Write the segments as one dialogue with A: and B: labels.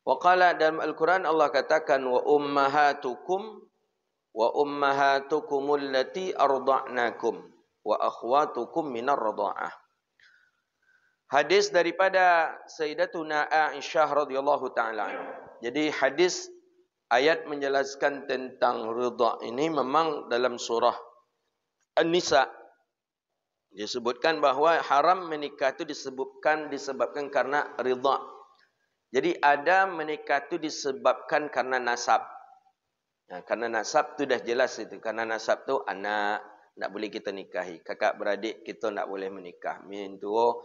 A: Wa qala dalam Al-Quran Allah katakan wa ummahatukumul lati arda'nakum wa akhwatukum minar radha'ah. Hadis daripada Sayyidatuna Aisyah radhiyallahu taala anha. Jadi hadis ayat menjelaskan tentang ridha ini memang dalam surah An-Nisa disebutkan bahawa haram menikah itu disebabkan karena ridha. Jadi ada menikah itu disebabkan karena nasab. Nah, karena nasab tu dah jelas itu. Karena nasab tu anak tak boleh kita nikahi. Kakak beradik kita tak boleh menikah. Mintu,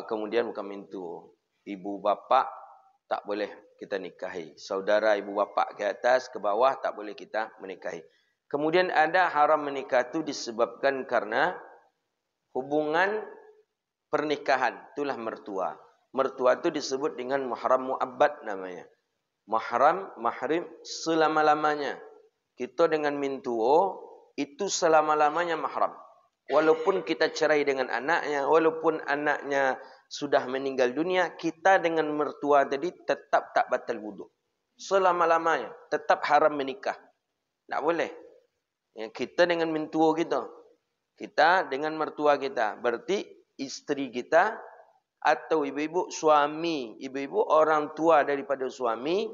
A: kemudian bukan mintu. Ibu bapa tak boleh kita nikahi. Saudara ibu bapa ke atas, ke bawah tak boleh kita menikahi. Kemudian ada haram menikah itu disebabkan karena hubungan pernikahan. Itulah mertua. Mertua itu disebut dengan mahram mu'abbad namanya. Mahrim selama-lamanya. Kita dengan mintuo itu selama-lamanya mahram. Walaupun kita cerai dengan anaknya, walaupun anaknya sudah meninggal dunia, kita dengan mertua tadi tetap tak batal wuduk. Selama-lamanya. Tetap haram menikah. Tak boleh. Ya, kita dengan mintuo kita. Kita dengan mertua kita. Berarti isteri kita atau ibu-ibu suami. Ibu-ibu orang tua daripada suami.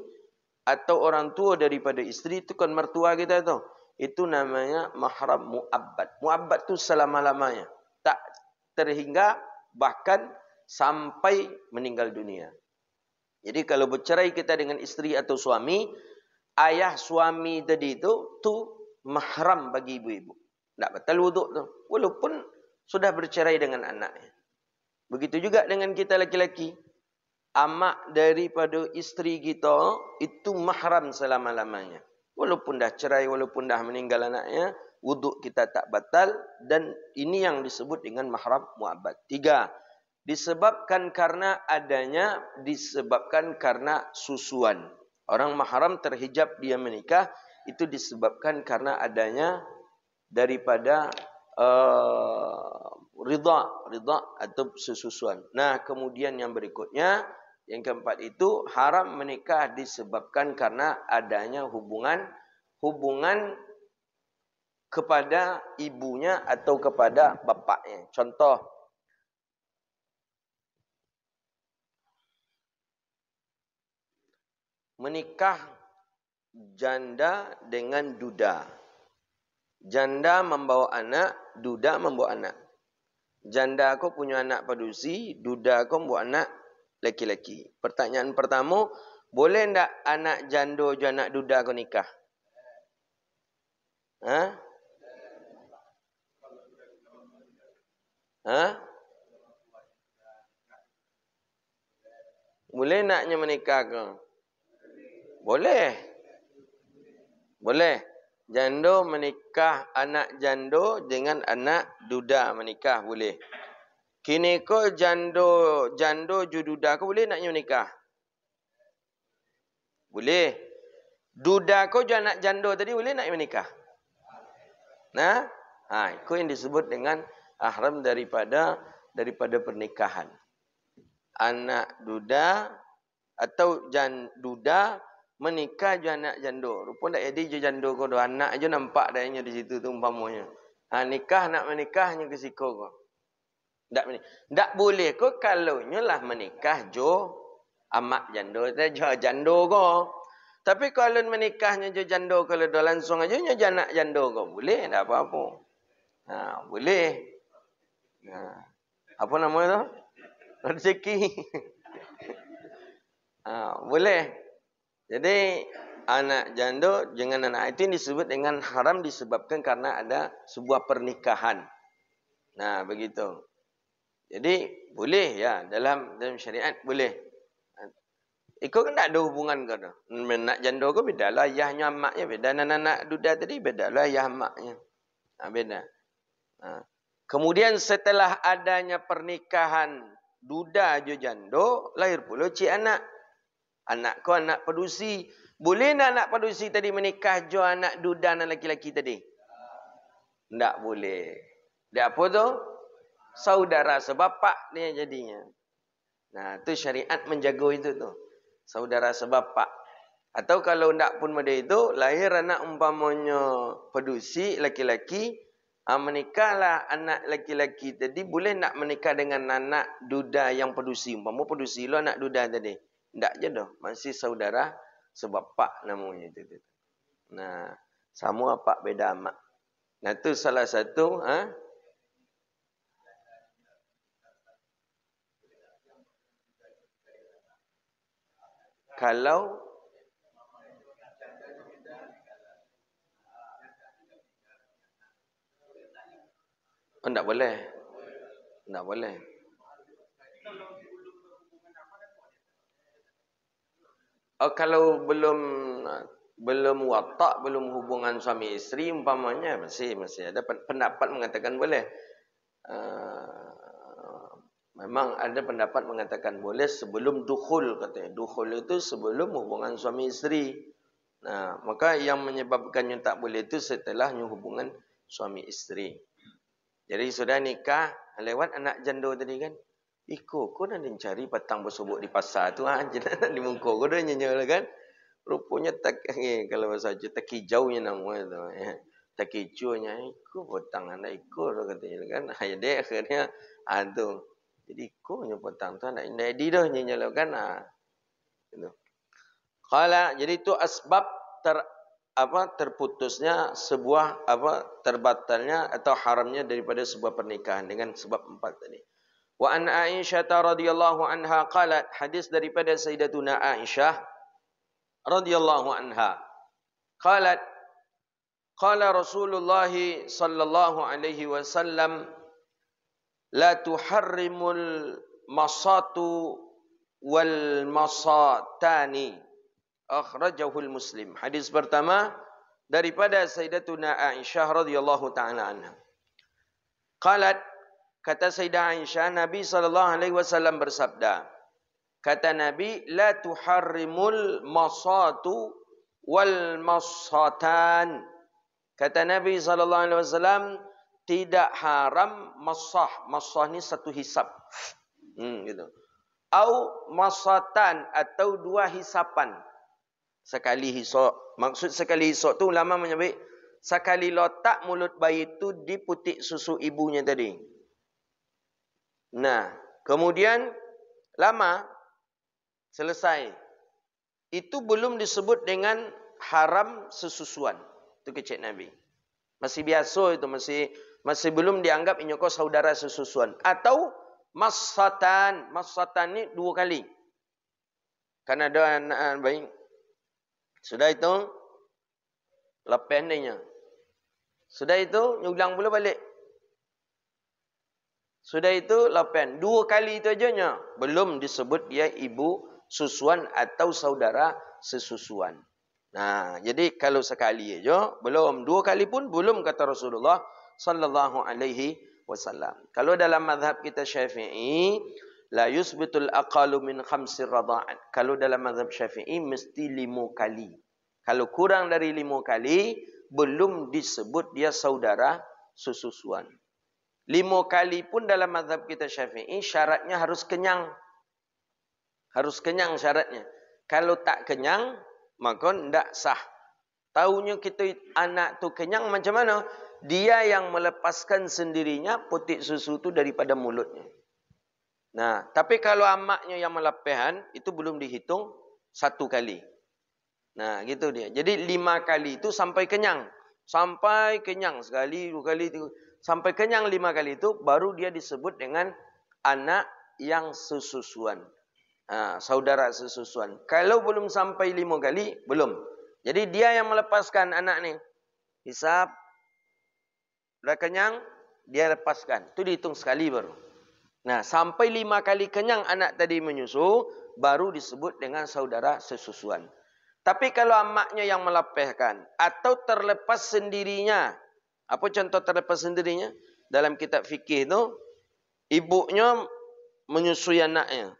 A: Atau orang tua daripada isteri. Itu kan mertua kita tu. Itu namanya mahram mu'abbad. Mu'abbad tu selama-lamanya. Tak terhingga bahkan sampai meninggal dunia. Jadi kalau bercerai kita dengan isteri atau suami. Ayah suami tadi tu mahram bagi ibu-ibu. Tak batal wuduk tu. Walaupun sudah bercerai dengan anaknya. Begitu juga dengan kita laki-laki. Amak daripada isteri kita itu mahram selama-lamanya. Walaupun dah cerai, walaupun dah meninggal anaknya, wuduk kita tak batal. Dan ini yang disebut dengan mahram mu'abbad. 3. Disebabkan karena susuan. Orang mahram terhijab dia menikah, itu disebabkan karena adanya daripada ridha atau sesusuan. Nah, kemudian yang berikutnya, yang keempat itu haram menikah disebabkan karena adanya hubungan kepada ibunya atau kepada bapaknya. Contoh, menikah janda dengan duda. Janda membawa anak, duda membawa anak. Janda aku punya anak padusi, duda aku membawa anak laki-laki. Pertanyaan pertama, boleh tak anak jando dan anak duda aku nikah? Ha? Ha? Boleh naknya menikah ke? Boleh. Boleh. Jando menikah, anak jando dengan anak duda menikah boleh. Kini ko jando jududa ko boleh naknya menikah? Boleh. Duda ko anak jando tadi boleh naknya menikah? Nah, itu yang disebut dengan haram daripada pernikahan. Anak duda atau duda menikah je anak jando. Rupa tak jadi je jando ko do anak je nampak dayanya di situ tu umpamanya. Nikah nak menikahnya ke siko ko. Tak boleh ko kalau nyalah menikah jo amak jando jando ko. Tapi kalau menikahnya jo jando kalau do langsung aja nya anak jando ko boleh tak apa-apa. Boleh. Apa nama tu? Rezeki. Boleh. Jadi anak janda dengan anak itu disebut dengan haram disebabkan karena ada sebuah pernikahan. Nah, begitu. Jadi boleh ya dalam syariat boleh. Ikut kan tak ada hubungan ke tu. Anak janda ke beda lah ayahnya maknya beda. Anak duda tadi beda lah ayah maknya. Beda. Kemudian setelah adanya pernikahan duda jo jando lahir pula cik anak. Anak kau anak padusi. Boleh tak anak padusi tadi menikah jo anak duda anak laki-laki tadi? Tak boleh. Dia apa tu? Saudara sebapak dia jadinya. Nah, tu syariat menjaga itu tu. saudara sebapak. Atau kalau ndak pun model itu, lahir anak umpamanya pedusi laki-laki, menikahlah anak laki-laki tadi, boleh nak menikah dengan anak duda yang pedusi. Umpama pedusi lo anak duda tadi. Ndak je dah, masih saudara sebapak namanya itu. Nah, sama apa beda mak. Nah, itu salah satu kalau enggak boleh. Enggak boleh. Kalau belum watak, belum hubungan suami isteri umpamanya masih ada pendapat mengatakan boleh. Memang ada pendapat mengatakan boleh sebelum dukhul katanya. Dukhul itu sebelum hubungan suami isteri. Nah, maka yang menyebabkannya tak boleh itu setelahnya hubungan suami isteri. Jadi sudah nikah lewat anak janda tadi kan. Iko kau nak cari patang bersubuk di pasar tu jangan di muka kau dah nyenyol kan. Rupanya tak kalau bahasa Jawa tak hijaunya nama tu tak hijaunya iko patang anak iko katanya kan. Ya dek akhirnya tu. Jadi iko nya patang tu anak di dah nyenyol kan gitu. Qala jadi itu asbab terputusnya sebuah terbatalnya atau haramnya daripada sebuah pernikahan dengan sebab 4 tadi. Wa an Aisyah radhiyallahu anha qalat, hadis daripada Sayyidatuna Aisyah radhiyallahu anha qalat qala Rasulullah sallallahu alaihi wasallam la tuharrimul masatu wal masatani akhrajahul Muslim. Hadis pertama daripada Sayyidatuna Aisyah radhiyallahu taala anha. Qalat, kata Sayyidah Aisyah, Nabi sallallahu alaihi wasallam bersabda. Kata Nabi, la tuharrimul masatu wal masatan. Kata Nabi sallallahu alaihi wasallam, tidak haram masah. Masah ni satu hisap. Gitu. Au masatan atau 2 hisapan. Sekali hisap. Maksud sekali hisap tu ulama menyebut sekali letak mulut bayi tu di putik susu ibunya tadi. Nah, kemudian lama selesai. Itu belum disebut dengan haram sesusuan. Itu kecil Nabi. Masih biasa itu, masih belum dianggap inyoko saudara sesusuan. Atau masatan. Masatan ni 2 kali. Kan ada anak bayi. Sudah itu lepas dia. Sudah itu ulang pula balik. Sudah itu lepas 2 kali itu aja belum disebut dia ibu susuan atau saudara sesusuan. Nah, jadi kalau sekali aja belum, 2 kali pun belum kata Rasulullah sallallahu alaihi wasallam. Kalau dalam mazhab kita Syafi'i la yusbitul aqalu min 5 radha'at. Kalau dalam mazhab Syafi'i mesti 5 kali. Kalau kurang dari 5 kali belum disebut dia saudara sesusuan. 5 kali pun dalam mazhab kita Syafi'i syaratnya harus kenyang. Harus kenyang syaratnya. Kalau tak kenyang maka tidak sah. Taunya kita anak tu kenyang macam mana? Dia yang melepaskan sendirinya putik susu tu daripada mulutnya. Nah, tapi kalau amaknya yang melepaskan, itu belum dihitung 1 kali. Nah, gitu dia. Jadi 5 kali itu sampai kenyang. Sampai kenyang sekali, 2 kali, 3. Sampai kenyang 5 kali itu, baru dia disebut dengan anak yang sesusuan. Saudara sesusuan. Kalau belum sampai 5 kali, belum. Jadi dia yang melepaskan anak ni. Hisap. Dah kenyang, dia lepaskan. Itu dihitung sekali baru. Nah, sampai 5 kali kenyang anak tadi menyusu, baru disebut dengan saudara sesusuan. Tapi kalau amaknya yang melepaskan, atau terlepas sendirinya. Apa contoh terlepas sendirinya? Dalam kitab fikih itu, ibunya menyusui anaknya.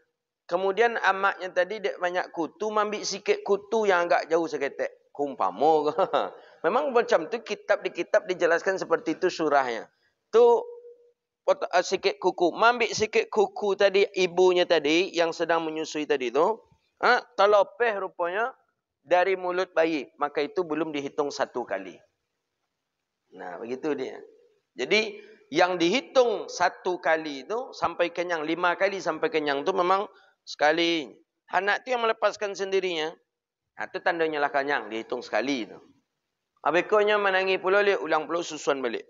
A: Kemudian amaknya tadi dia banyak kutu, ambil sikit kutu yang agak jauh seketek. Kumpama. Memang macam tu di kitab dijelaskan seperti itu surahnya. Tu sikit kuku. Ambil sikit kuku tadi ibunya tadi yang sedang menyusui tadi tu. Talopeh rupanya dari mulut bayi. Maka itu belum dihitung 1 kali. Nah, begitu dia. Jadi, yang dihitung 1 kali itu sampai kenyang. 5 kali sampai kenyang itu memang sekali. Anak itu yang melepaskan sendirinya. Itu tandanya lah kenyang. Dihitung sekali itu. Abekonya menangi pula, ulang pula susuan balik.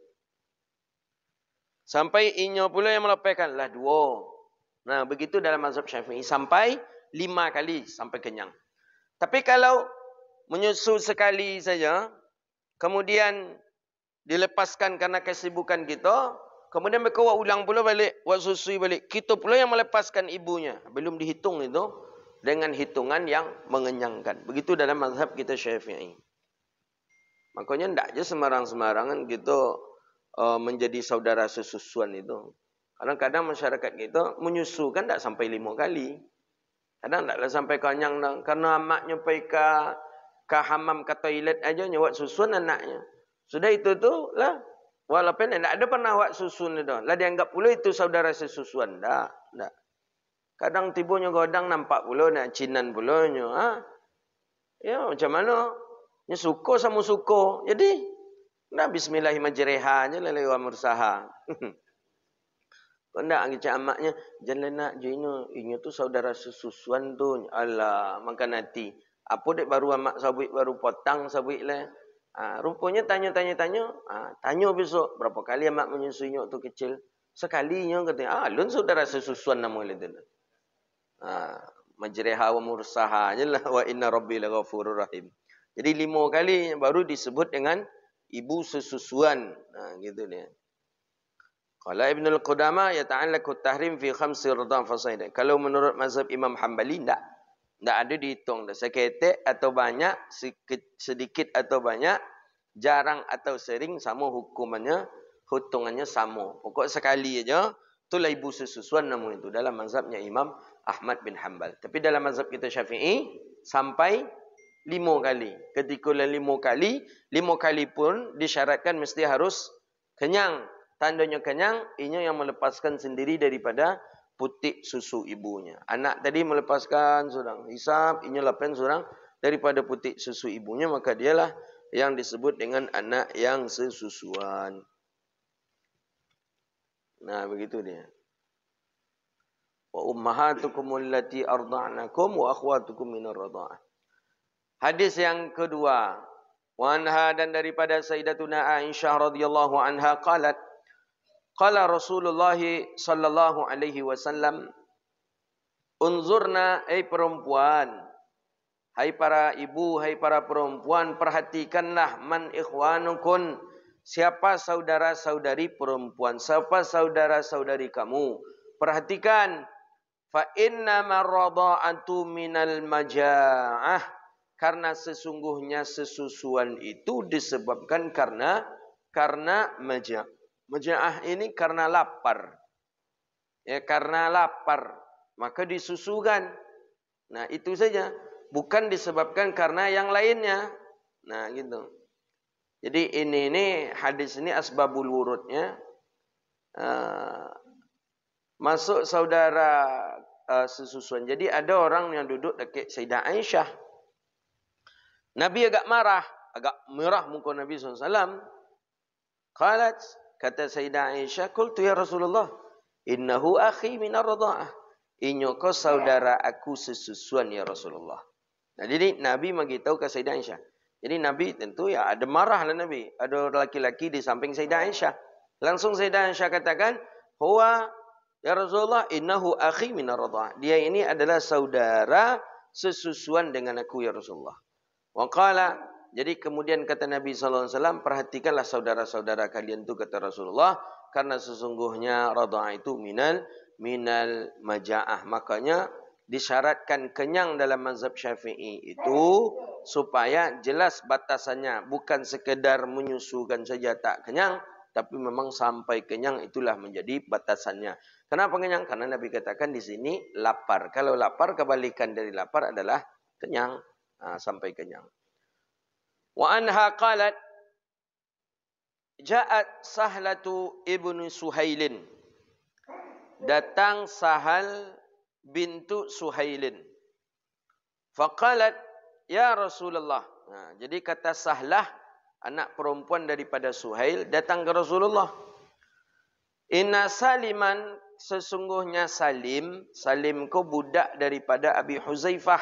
A: Sampai inyo pula yang melepaskan. Lah 2. Nah, begitu dalam mazhab Syafi'i. Sampai 5 kali sampai kenyang. Tapi kalau menyusu sekali saja, kemudian dilepaskan karena kesibukan kita, kemudian mereka ulang pula balik, susui balik. Kita pula yang melepaskan ibunya. Belum dihitung itu dengan hitungan yang mengenyangkan. Begitu dalam mazhab kita Syafi'i. Makanya tidak aja sembarang-sembarangan kita menjadi saudara sesusuan itu. Kadang-kadang masyarakat kita menyusukan tidak sampai 5 kali. Kadang tidaklah sampai kenyang. Karena amaknya pergi ke hamam, ke toilet aja nyawat susuan anaknya. Sudah itu tu lah. Walaupun tidak ada pernah buat susun itu. Lah dianggap pula itu saudara sesusuan. Tak. Kadang tibunya godang nampak pula nak cinan pula. Ya macam mana? Nya suko sama suko. Jadi, bismillahirrahmanirrahim je lah lewat mursaha. Kau tak ngecek amaknya. Jangan nak jino. Ini tu saudara sesusuan tu. Alah, makan hati. Apa dek baru amak sabit baru potang sabit lah. Rupanya tanya. Tanya besok. Berapa kali amak menyusuinya tu kecil? Sekalinya katanya. Lun saudara sesusuan nama itu. Majriha wa mursaha je lah. Wa inna rabbi la ghafurur rahim. Jadi 5 kali baru disebut dengan ibu sesusuan. Gitu dia. Qala Ibnul Qudamah yata'allaku tahrim fi 5 radha' fasaida. Kalau menurut mazhab Imam Hanbali tak ada dihitung. Seketek atau banyak, sedikit atau banyak, jarang atau sering, sama hukumannya, hitungannya sama. Pokok sekali aja, itulah ibu sesusuan nama itu. Dalam mazhabnya Imam Ahmad bin Hanbal. Tapi dalam mazhab kita Syafi'i, sampai 5 kali. Ketika 5 kali pun disyaratkan mesti harus kenyang. Tandanya kenyang, inya yang melepaskan sendiri daripada putik susu ibunya. Anak tadi melepaskan seorang. Hisab, inya lapan seorang daripada putik susu ibunya. Maka dialah yang disebut dengan anak yang sesusuan. Nah, begitu dia. Wa ummahatukum allati arda'nakum wa akhwatukum minar radha'ah. Hadis yang kedua. Wa anha, dan daripada Sayyidatuna Aisyah radhiyallahu anha qalat, qala Rasulullah sallallahu alaihi wasallam, unzurna, hai perempuan, hai para ibu, hai para perempuan, perhatikanlah, man ikhwanukun, siapa saudara-saudari perempuan, siapa saudara-saudari kamu. Perhatikan, fa inna maradha'atu minal maja'ah, karena sesungguhnya sesusuan itu disebabkan karena maja'ah. Maja'ah ini karena lapar. Ya, karena lapar. Maka disusukan. Nah, itu saja. Bukan disebabkan karena yang lainnya. Nah, gitu. Jadi ini hadis ini asbabul wurudnya. Masuk saudara sesusuan. Jadi ada orang yang duduk dekat Sayyidah Aisyah. Nabi agak marah. Agak merah muka Nabi SAW. Qalat, kata Sayyidah Aisyah, qultu ya Rasulullah, innahu akhi minar radha'ah. Inyo ko saudara aku sesusuan ya Rasulullah. Nah, jadi Nabi beritahu ke Sayyidah Aisyah. Jadi Nabi tentu ya ada marahlah Nabi. Ada laki-laki di samping Sayyidah Aisyah. Langsung Sayyidah Aisyah katakan, huwa ya Rasulullah innahu akhi minar radha'ah. Dia ini adalah saudara sesusuan dengan aku ya Rasulullah. Wa qala, jadi kemudian kata Nabi SAW, perhatikanlah saudara-saudara kalian itu, kata Rasulullah. Karena sesungguhnya radha'ah itu minal maja'ah. Makanya disyaratkan kenyang dalam mazhab Syafi'i itu supaya jelas batasannya. Bukan sekedar menyusukan saja tak kenyang. Tapi memang sampai kenyang itulah menjadi batasannya. Kenapa kenyang? Karena Nabi katakan di sini lapar. Kalau lapar, kebalikan dari lapar adalah kenyang. Sampai kenyang. Wa anha qalat, ja'at Sahlatu ibnu Suhailin. Datang Sahal bintu Suhailin. Faqalat ya Rasulullah. Nah, jadi kata Sahlah, anak perempuan daripada Suhail, datang ke Rasulullah. Inna Saliman, sesungguhnya Salim ko budak daripada Abi Huzaifah,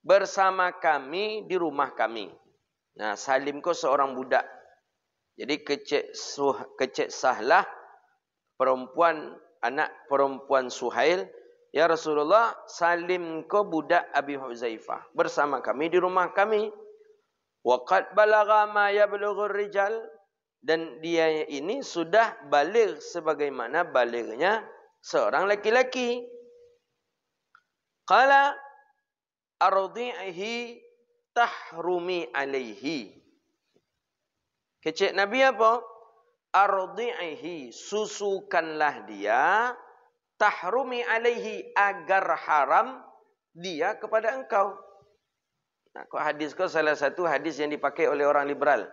A: bersama kami di rumah kami. Nah, Salim ko seorang budak. Jadi kecik Sahlah, anak perempuan Suhail, ya Rasulullah, Salim ko budak Abi Huzaifah, bersama kami di rumah kami. Wa qad balagha ma yablughur rijal, dan dia ini sudah baligh sebagaimana balighnya seorang laki-laki. Qala ardi'ihi tahrumi alaihi. Kecik Nabi apa? Ardi'ihi, susukanlah dia, tahrumi alaihi, agar haram dia kepada engkau. Nah, kok hadis kau salah satu hadis yang dipakai oleh orang liberal.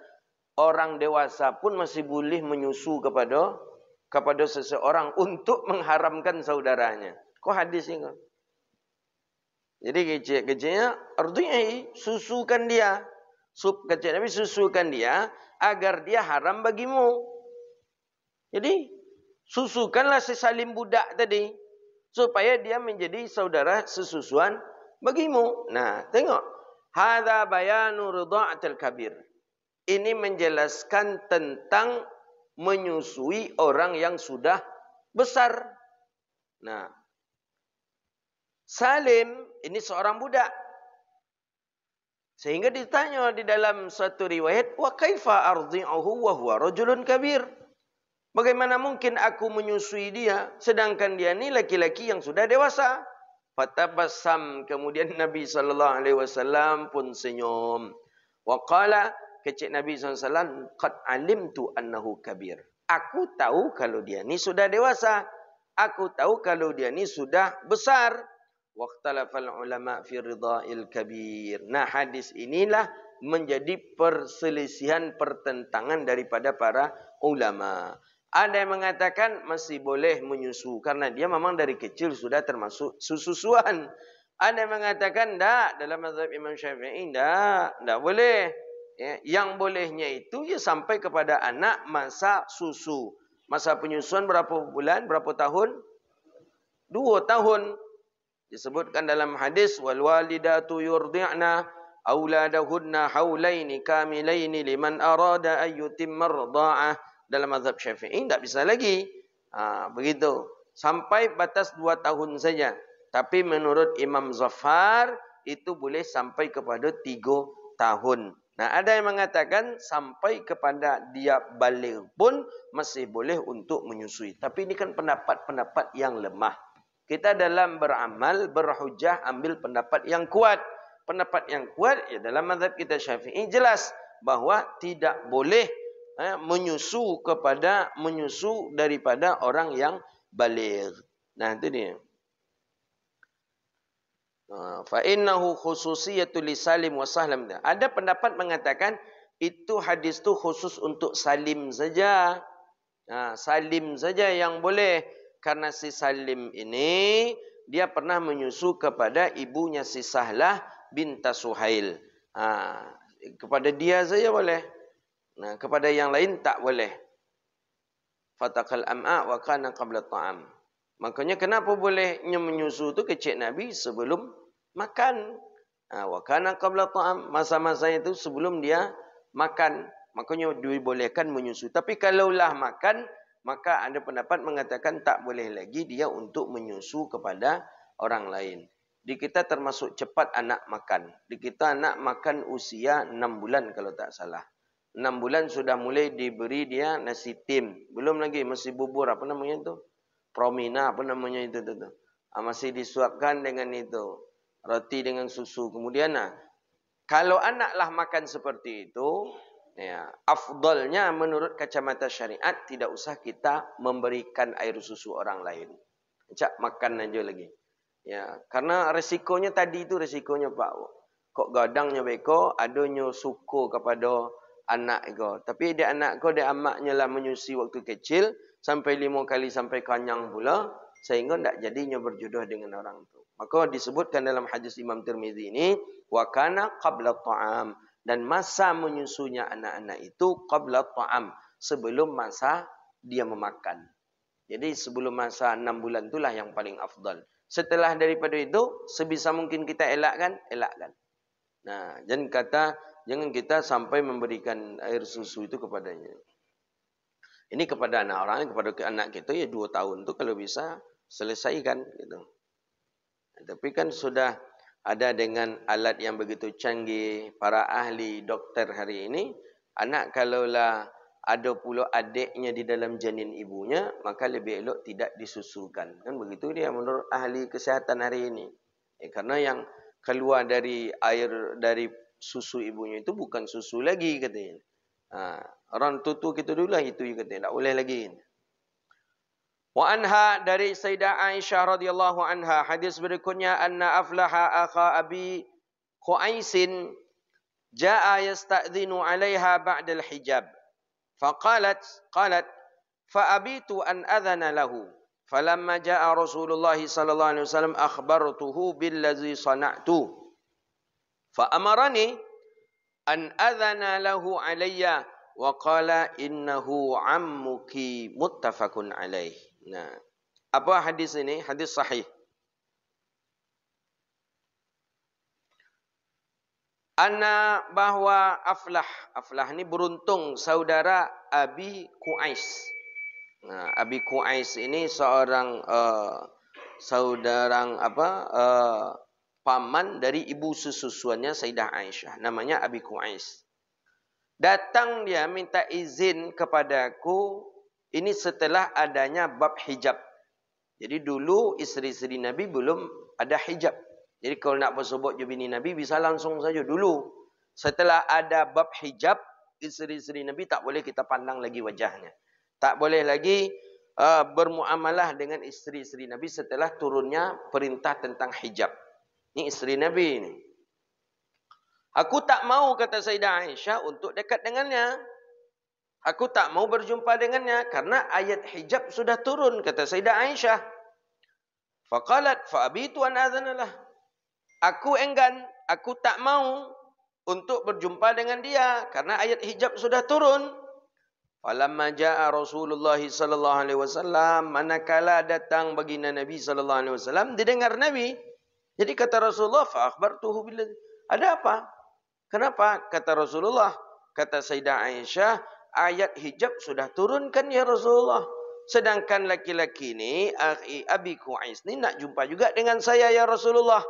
A: Orang dewasa pun masih boleh menyusu kepada seseorang untuk mengharamkan saudaranya. Kok hadis ini? Jadi kecil-kecilnya artinya susukan dia. Kecil Nabi susukan dia agar dia haram bagimu. Jadi susukanlah si Salim budak tadi supaya dia menjadi saudara sesusuan bagimu. Nah, tengok. Hadza bayanu ridha'atil kabir. Ini menjelaskan tentang menyusui orang yang sudah besar. Nah, Salim ini seorang budak. Sehingga ditanya di dalam satu riwayat, wa kaifa ardi'uhu wa huwa rajulun kabir? Bagaimana mungkin aku menyusui dia sedangkan dia ni laki-laki yang sudah dewasa? Fatabassam, kemudian Nabi SAW pun senyum. Wa qala, kecik Nabi SAW, qad alimtu annahu kabir. Aku tahu kalau dia ni sudah dewasa. Aku tahu kalau dia ni sudah besar. Waqtalafal ulama fi ridha'il kabir. Nah, hadis inilah menjadi perselisihan, pertentangan daripada para ulama. Ada yang mengatakan masih boleh menyusu karena dia memang dari kecil sudah termasuk susuan. Ada yang mengatakan tak, dalam mazhab Imam Syafi'i tak boleh. Ya, yang bolehnya itu ya sampai kepada anak masa susu. Masa penyusuan berapa bulan, berapa tahun? 2 tahun. Disebutkan dalam hadis, wal walidatu yurdi'na auladahunna haulaini kamilaini liman arada ayyutimma ridha'ah. Dalam mazhab Syafi'i tak bisa lagi. Begitu. Sampai batas 2 tahun saja. Tapi menurut Imam Zafar itu boleh sampai kepada 3 tahun. Nah, ada yang mengatakan sampai kepada dia baligh pun masih boleh untuk menyusui. Tapi ini kan pendapat-pendapat yang lemah. Kita dalam beramal, berhujah, ambil pendapat yang kuat. Pendapat yang kuat ya dalam mazhab kita Syafi'i jelas bahawa tidak boleh menyusu daripada orang yang baligh. Nah, itu dia. Fa innahu khususiyatul Salim wa Sahlam. Ada pendapat mengatakan itu hadis tu khusus untuk Salim saja. Salim saja yang boleh, karena si Salim ini dia pernah menyusu kepada ibunya si Sahlah binta Suhail. Kepada dia saja boleh. Nah, kepada yang lain tak boleh. Fatakal am'a wa kana qabla ta'am. Makanya kenapa bolehnya menyusu tu kecik Nabi sebelum makan. Wa kana qabla ta'am, masa-masa itu sebelum dia makan. Makanya dibolehkan menyusu. Tapi kalaulah makan, maka ada pendapat mengatakan tak boleh lagi dia untuk menyusu kepada orang lain. Di kita termasuk cepat anak makan. Di kita anak makan usia 6 bulan kalau tak salah. 6 bulan sudah mulai diberi dia nasi tim. Belum lagi masih bubur, apa namanya itu? Promina, apa namanya itu? Masih disuapkan dengan itu. Roti dengan susu. Kemudian, kalau anaklah makan seperti itu, ya, afdalnya menurut kacamata syariat, tidak usah kita memberikan air susu orang lain. Cak makan aja lagi. Ya, karena resikonya tadi itu resikonya Pak. Kok gadangnya beko, adanya suku kepada anak kau. Tapi dia anak kau, dia amaknya lah menyusui waktu kecil. Sampai 5 kali sampai kanyang pula. Sehingga tak jadinya berjodoh dengan orang tu. Maka disebutkan dalam hadis Imam Tirmizi ini, wa kana qabla ta'am, dan masa menyusunya anak-anak itu qabla ta'am, sebelum masa dia memakan. Jadi sebelum masa 6 bulan itulah yang paling afdal. Setelah daripada itu, sebisa mungkin kita elakkan, elakkan. Nah, jangan kita sampai memberikan air susu itu kepadanya. Ini kepada anak orang, kepada anak kita ya 2 tahun tu kalau bisa selesaikan gitu. Tapi kan sudah ada dengan alat yang begitu canggih, para ahli doktor hari ini, anak kalaulah ada pula adiknya di dalam janin ibunya, maka lebih elok tidak disusukan. Kan begitu dia menurut ahli kesihatan hari ini. Karena yang keluar dari air, dari susu ibunya itu bukan susu lagi katanya. Orang tutu kita dulu lah itu katanya, tak boleh lagi. Wa anha, dari Sayyidah Aisyah radhiyallahu anha, hadis berikutnya, anna aflaha akha abi Qaisin jaa yasta'dhinu 'alaiha ba'da al-hijab. Faqalat fa abitu an adhana lahu. Falamma jaa Rasulullah sallallahu alaihi wasallam akhbartuhu billazi sana'tu. Fa amarani an adhana lahu 'alayya wa qala innahu 'ammuki, muttafaqun alaih. Nah, apa hadis ini? Hadis sahih. Anna, bahwa Aflah ni beruntung saudara Abi Qais. Nah, Abi Qais ini seorang paman dari ibu sesusuannya Sayyidah Aisyah, namanya Abi Qais. Datang dia minta izin kepadaku, ini setelah adanya bab hijab. Jadi dulu isteri-isteri Nabi belum ada hijab. Jadi kalau nak bersobot je bini Nabi, bisa langsung saja dulu. Setelah ada bab hijab, isteri-isteri Nabi tak boleh kita pandang lagi wajahnya. Tak boleh lagi bermuamalah dengan isteri-isteri Nabi setelah turunnya perintah tentang hijab. Ini isteri Nabi ini. Aku tak mau, kata Sayyidah Aisyah, untuk dekat dengannya. Aku tak mau berjumpa dengannya karena ayat hijab sudah turun, kata Sayyidah Aisyah. Faqalat fa abitu an adzanalah. Aku enggan, aku tak mau untuk berjumpa dengan dia karena ayat hijab sudah turun. Falamma jaa Rasulullah sallallahu alaihi wasallam, manakala datang baginda Nabi sallallahu alaihi wasallam, didengar Nabi. Jadi kata Rasulullah, fa akhbartuhu billadzi. Ada apa? Kenapa? Kata Rasulullah, kata Sayyidah Aisyah, ayat hijab sudah turunkan ya Rasulullah. Sedangkan laki-laki ni, Abi Qais ni nak jumpa juga dengan saya ya Rasulullah.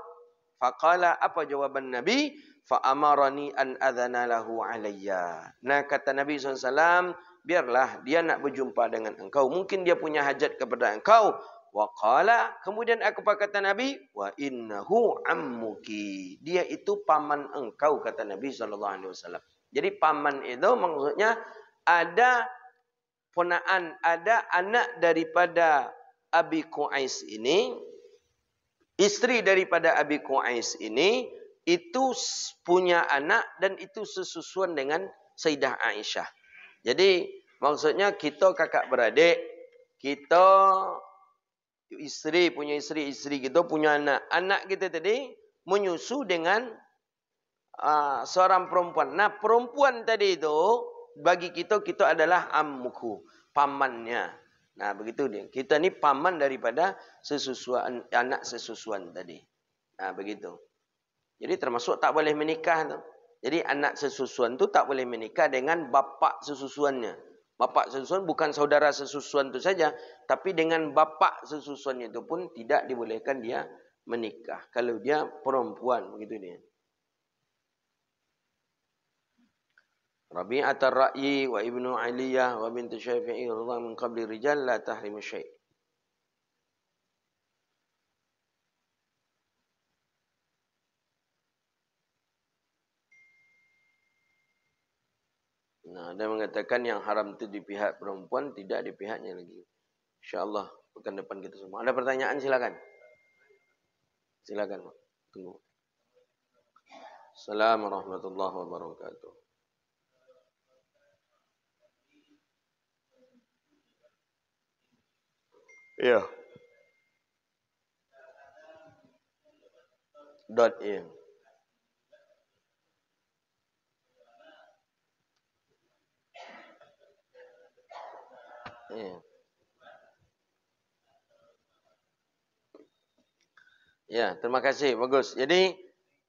A: Faqala, apa jawaban Nabi? Fa amarani an adhana lahu alayya. Nah, kata Nabi SAW, biarlah dia nak berjumpa dengan engkau. Mungkin dia punya hajat kepada engkau. Wa qala, kemudian apa kata Nabi? Wa innahu ammuki. Dia itu paman engkau, kata Nabi SAW. Jadi paman itu maksudnya ada ponaan, ada anak daripada Abi Qais ini, isteri daripada Abi Qais ini, itu punya anak dan itu sesusuan dengan Sayyidah Aisyah. Jadi maksudnya kita kakak beradik, kita punya isteri kita punya anak. Anak kita tadi menyusu dengan seorang perempuan. Nah, perempuan tadi itu bagi kita adalah ammuku, pamannya. Nah, begitu dia. Kita ni paman daripada sesusuan, anak sesusuan tadi. Nah, begitu. Jadi termasuk tak boleh menikah tu. Jadi anak sesusuan tu tak boleh menikah dengan bapa sesusuannya. Bapa sesusuan bukan saudara sesusuan tu saja, tapi dengan bapa sesusuannya itu pun tidak dibolehkan dia menikah kalau dia perempuan, begitu dia. Rabi'at ar-Ra'yi wa Ibnu Aliyah wa bint Syafi'i radhiyallahu min qabli rijal la tahrimu syai'. Nah, dia mengatakan yang haram itu di pihak perempuan, tidak di pihaknya lagi. InsyaAllah pekan depan kita semua. Ada pertanyaan, silakan. Silakan, Pak. Tunggu. Assalamualaikum warahmatullahi wabarakatuh. Ya. Dot ya. Ya. Ya, terima kasih. Bagus. Jadi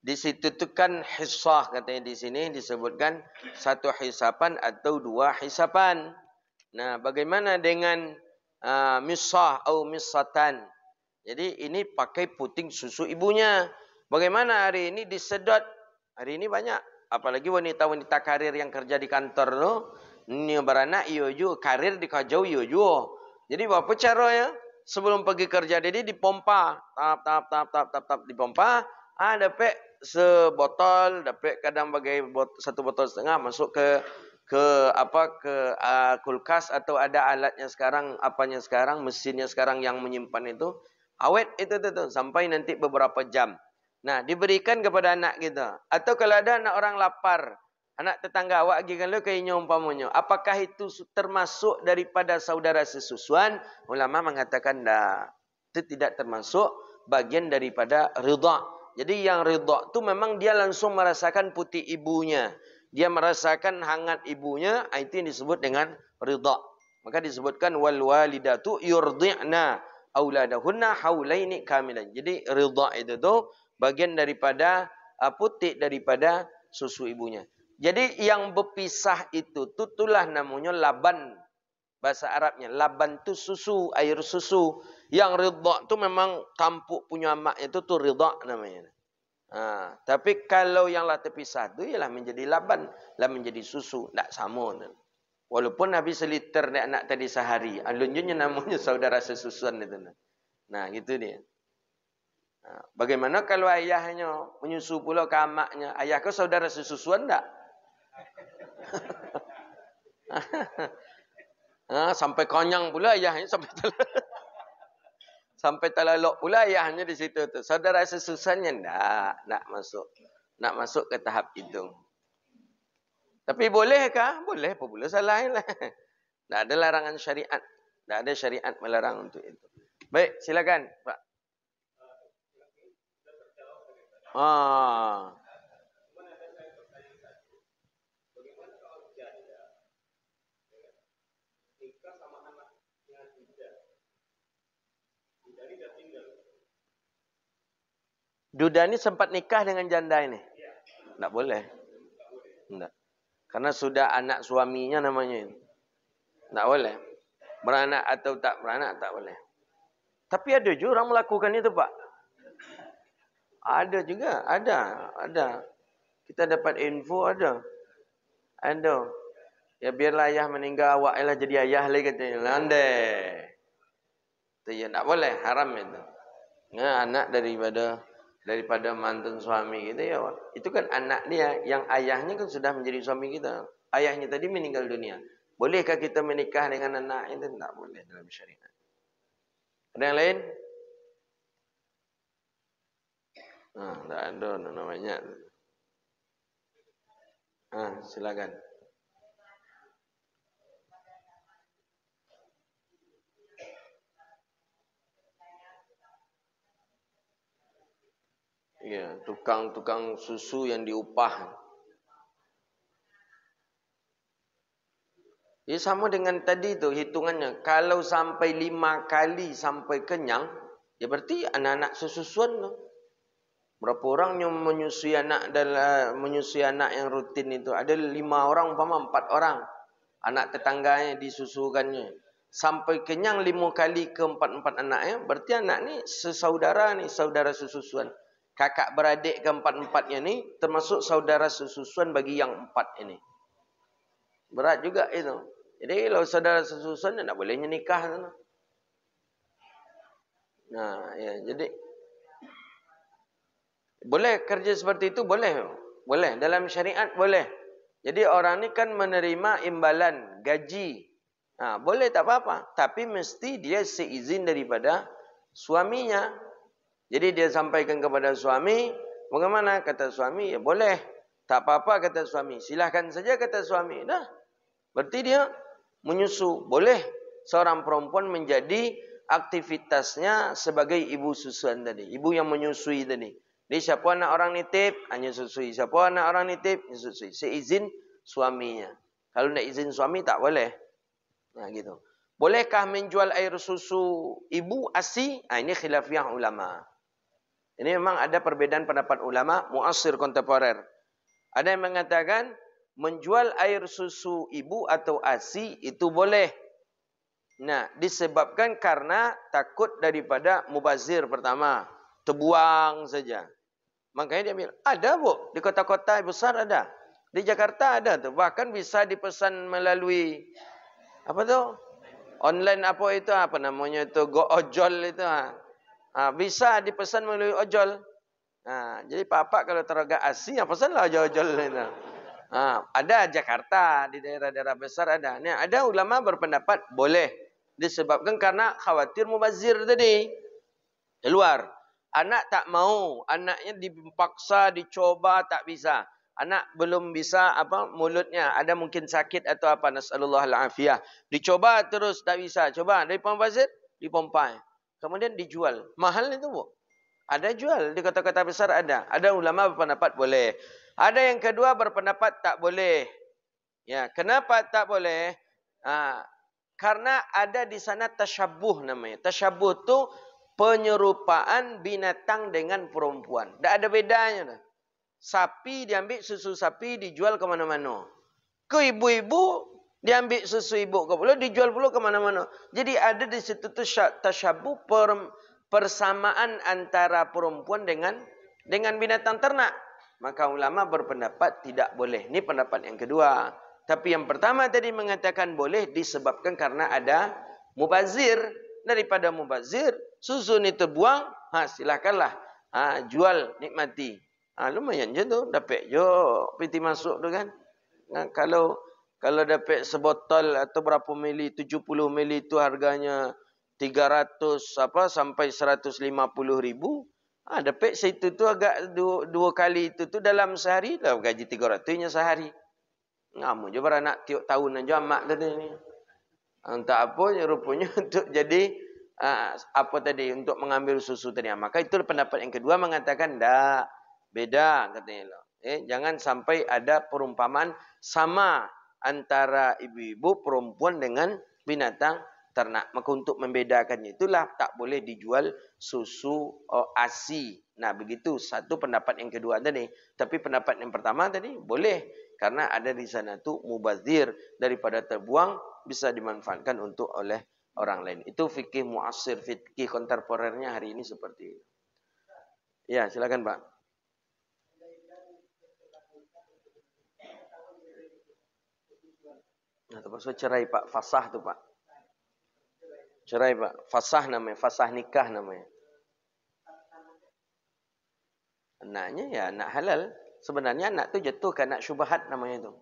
A: di situ tu kan hisah katanya di sini disebutkan satu hisapan atau dua hisapan. Nah, bagaimana dengan misah atau misatan? Jadi ini pakai puting susu ibunya. Bagaimana hari ini disedot? Hari ini banyak. Apalagi wanita-wanita karir yang kerja di kantor tu. Ini beranak iyo ju. Karir di kajau iyo ju. Jadi apa caranya? Sebelum pergi kerja jadi dipompa. Tap dipompa. Dapat sebotol. Dapat kadang bagai satu botol setengah. Masuk ke kulkas atau ada alatnya sekarang. Apanya sekarang. Mesinnya sekarang yang menyimpan itu. Awet itu tu sampai nanti beberapa jam. Nah, diberikan kepada anak kita. Atau kalau ada anak orang lapar, anak tetangga awak lagi kalau kayaknya umpamanya, apakah itu termasuk daripada saudara sesusuan? Ulama mengatakan dah. Itu tidak termasuk bagian daripada ridha. Jadi yang ridha tu memang dia langsung merasakan putih ibunya. Dia merasakan hangat ibunya, itu yang disebut dengan ridha. Maka disebutkan wal walidatu yurdi'na auladahunna haulaini kamilan. Jadi ridha itu tu bagian daripada putih daripada susu ibunya. Jadi yang berpisah itu itulah namanya laban. Bahasa Arabnya laban tu susu, air susu. Yang ridha tu memang tampuk punya mak itu tu ridha namanya. Tapi kalau yang lah terpisah tu ialah menjadi laban, lah menjadi susu, tak sama. Walaupun Nabi seliter dia anak tadi sehari. Alunjunnya namanya saudara sesusuan itu. Nah, gitu dia. Bagaimana kalau ayahnya menyusu pula ke amaknya? Ayah kau saudara sesusuan tak? Sampai konyang pula ayahnya. Sampai terlalok pula ayahnya di situ. Tu. Saudara sesusuannya tak masuk. Nak masuk ke tahap itu. Tapi bolehkah? Boleh, apa pula salah lah. Tak ada larangan syariat. Tak ada syariat melarang untuk itu. Baik, silakan, Pak. Duda ni sempat nikah dengan janda ini? Tak boleh. Tak. Karena sudah anak suaminya namanya. Tak boleh. Beranak atau tak beranak, tak boleh. Tapi ada juga orang melakukan itu, Pak. Ada juga. Ada. Kita dapat info, ada. Ya biarlah ayah meninggal, awak lah jadi ayah lagi katanya. Landai. Itu ya tak boleh. Haram itu. Ya, anak daripada mantan suami kita ya. Itu kan anak dia yang ayahnya kan sudah menjadi suami kita. Ayahnya tadi meninggal dunia. Bolehkah kita menikah dengan anak itu? Tak boleh dalam syariat. Ada yang lain? Tak ada namanya. Silakan. Ya, tukang susu yang diupah. Ya sama dengan tadi tu hitungannya. Kalau sampai 5 kali sampai kenyang, ya berarti anak-anak sesusuan tu. Berapa orang yang menyusui anak yang rutin itu? Ada 5 orang, umpama 4 orang. Anak tetangganya disusukannya. Sampai kenyang 5 kali ke 4 anaknya, berarti anak ni sesaudara ni, saudara sesusuan. Kakak beradik ke 4-4-nya ni termasuk saudara sesusuan bagi yang 4 ini. Berat juga itu. Jadi kalau saudara sesusuan tak bolehnya nikah. Ya, jadi boleh kerja seperti itu, boleh. Boleh dalam syariat boleh. Jadi orang ni kan menerima imbalan gaji. Boleh tak apa-apa, tapi mesti dia seizin daripada suaminya. Jadi dia sampaikan kepada suami, bagaimana kata suami? Ya boleh. Tak apa-apa kata suami. Silahkan saja kata suami. Dah. Berarti dia menyusu. Boleh seorang perempuan menjadi aktivitasnya sebagai ibu susuan tadi. Ibu yang menyusui tadi. Jadi siapa anak orang nitip, hanya susui. Siapa anak orang nitip, susui. Seizin suaminya. Kalau tidak izin suami, tak boleh. Nah, gitu. Bolehkah menjual air susu ibu ASI? Nah, ini khilafiyah ulama. Ini memang ada perbedaan pendapat ulama muasir kontemporer. Ada yang mengatakan menjual air susu ibu atau ASI itu boleh. Nah, disebabkan karena takut daripada mubazir pertama. Terbuang saja. Makanya dia bilang, ada bu, di kota-kota besar ada. Di Jakarta ada tu. Bahkan bisa dipesan melalui, apa tu? Online apa itu, apa namanya itu, Go Ojol itu. Bisa dipesan melalui ojol. Jadi Pak kalau teragak ASI, pesanlah ojol-ojol itu. Ada Jakarta, di daerah-daerah besar ada. Nah, ada ulama berpendapat boleh. Disebabkan karena khawatir mubazir tadi. Keluar. Anak tak mau. Anaknya dipaksa, dicoba, tak bisa. Anak belum bisa, mulutnya. Ada mungkin sakit atau apa. Nas'alullah al-afiyah. Dicoba terus, tak bisa. Coba, dari mubazir, dipompai. Kemudian dijual. Mahal itu bu. Ada jual. Di kota-kota besar ada. Ada ulama berpendapat boleh. Ada yang kedua berpendapat tak boleh. Ya, kenapa tak boleh? Karena ada di sana tasyabuh namanya. Tasyabuh tu penyerupaan binatang dengan perempuan. Tak ada bedanya. Sapi diambil susu sapi dijual ke mana-mana. Ke ibu-ibu diambil susu ibu ke pula dijual pula ke mana-mana. Jadi ada di situ tu tasyabuh persamaan antara perempuan dengan binatang ternak. Maka ulama berpendapat tidak boleh. Ini pendapat yang kedua. Tapi yang pertama tadi mengatakan boleh disebabkan karena ada mubazir. Daripada mubazir, susu ni terbuang, silakanlah. Jual, nikmati. Lumayan je tu. Dapat je piti masuk tu kan. Kalau dapat sebotol atau berapa mili, 70 mili tu harganya 300 sampai 150 ribu. Dapat situ tu agak dua kali itu tu dalam sehari lah gaji 300-nya sehari. Ngamu je beranak tiap tahun aja mak kata ni. Entah apa rupanya untuk jadi untuk mengambil susu tadi. Maka itu pendapat yang kedua mengatakan tak beda katanya. Jangan sampai ada perumpamaan sama antara ibu-ibu perempuan dengan binatang ternak. Maka untuk membedakannya itulah tak boleh dijual susu ASI. Nah, begitu satu pendapat yang kedua tadi. Tapi pendapat yang pertama tadi boleh karena ada di sana tu mubazir daripada terbuang bisa dimanfaatkan untuk oleh orang lain. Itu fikih muasir, fikih kontemporernya hari ini seperti itu. Ya, silakan Pak. Nah, terpaksa cerai Pak, fasah tu Pak. Cerai Pak, fasah namanya, fasah nikah namanya. Anaknya ya anak halal. Sebenarnya anak tu jatuh ke anak syubhat namanya tu.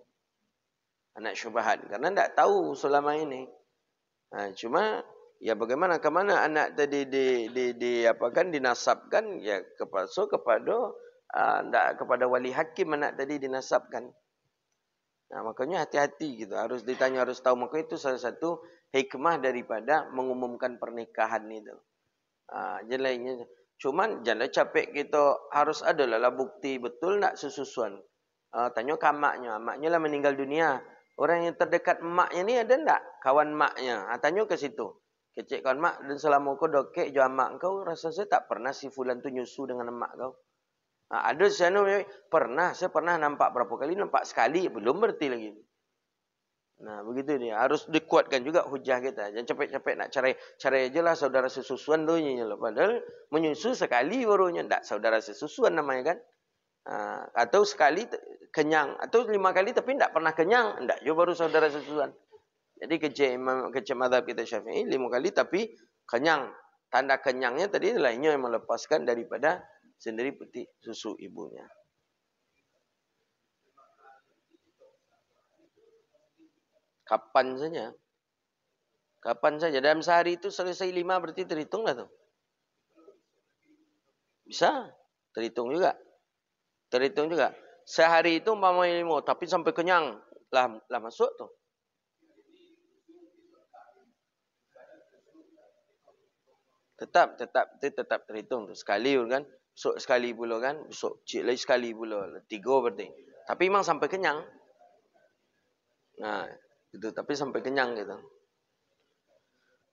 A: Anak syubhat. Karena tak tahu selama ini. Cuma ya bagaimana ke mana anak tadi dinasabkan ya kepada wali hakim anak tadi dinasabkan. Makanya hati-hati gitu. Harus ditanya, harus tahu. Maka itu salah satu hikmah daripada mengumumkan pernikahan itu. Jelainya. Cuman jangan capek kita harus adalah bukti betul nak sesusuan. Tanya ke maknya. Maknya lah meninggal dunia. Orang yang terdekat maknya ni ada tak? Kawan maknya. Tanya ke situ. Kecik kawan mak dan selama kau dokek jauh mak kau. Rasa saya tak pernah si fulan tu nyusu dengan mak kau. Ada sana saya pernah nampak berapa kali. Nampak sekali. Belum berarti lagi. Nah, begitu dia. Harus dikuatkan juga hujah kita. Jangan capek-capek nak carai aja lah saudara sesusuan tu. Padahal menyusu sekali barunya. Tak saudara sesusuan namanya kan. Atau sekali kenyang. Atau 5 kali tapi tak pernah kenyang. Tak juga baru saudara sesusuan. Jadi kecil mazhab kita Syafi'i 5 kali tapi kenyang. Tanda kenyangnya tadi lainnya yang melepaskan daripada sendiri peti susu ibunya. Kapan saja. Kapan saja. Dalam sehari itu selesai 5 berarti terhitung lah tu. Bisa. Terhitung juga. Terhitung juga. Sehari itu umpamanya 5. Tapi sampai kenyang. Lah masuk tu. Tetap terhitung tu. Sekali kan. besok sekali pula kan, besok cik lagi sekali pula, 3 berarti. Tapi memang sampai kenyang. Nah, itu tapi sampai kenyang gitu.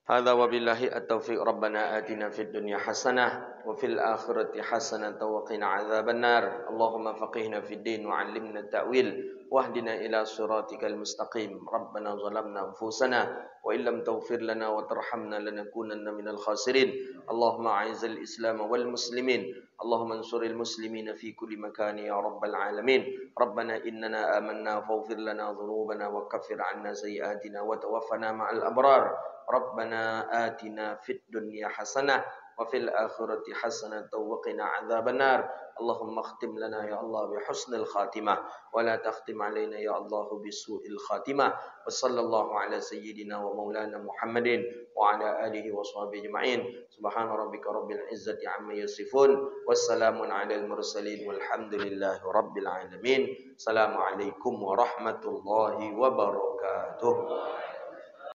A: Hadza wabillahi at-taufiq. Rabbana atina fid dunya hasanah wa fil akhirati hasanah wa qina adzabannar. Allahumma faqihna fid din wa 'allimna ta'wil wahdina ila siratikal mustaqim. Rabbana zalamna anfusana wa illam taghfir lana wa tarhamna lanakunanna minal khasirin. Allahumma a'izzal islam wal muslimin. Allahumma ansuril muslimina fi kulli makan ya rabbal alamin. Rabbana innana amanna faghfir lana dhunubana wa kaffir 'anna sayyi'atina wa tawaffana ma'al abrar. Rabbana atina fid dunya hasanah wa fil akhirati hasanah wa qina adzabannar. Allahumma khtim lana ya Allah bi husnil khatimah wa la takhtim alaina ya Allah bi su'il khatimah. Wa sallallahu ala sayyidina wa maulana Muhammadin wa ala alihi wa sahbihi ajma'in. Subhana rabbika rabbil izzati amma yasifun. Wassalamun alal mursalin walhamdulillahi rabbil alamin. Assalamualaikum warahmatullahi wabarakatuh.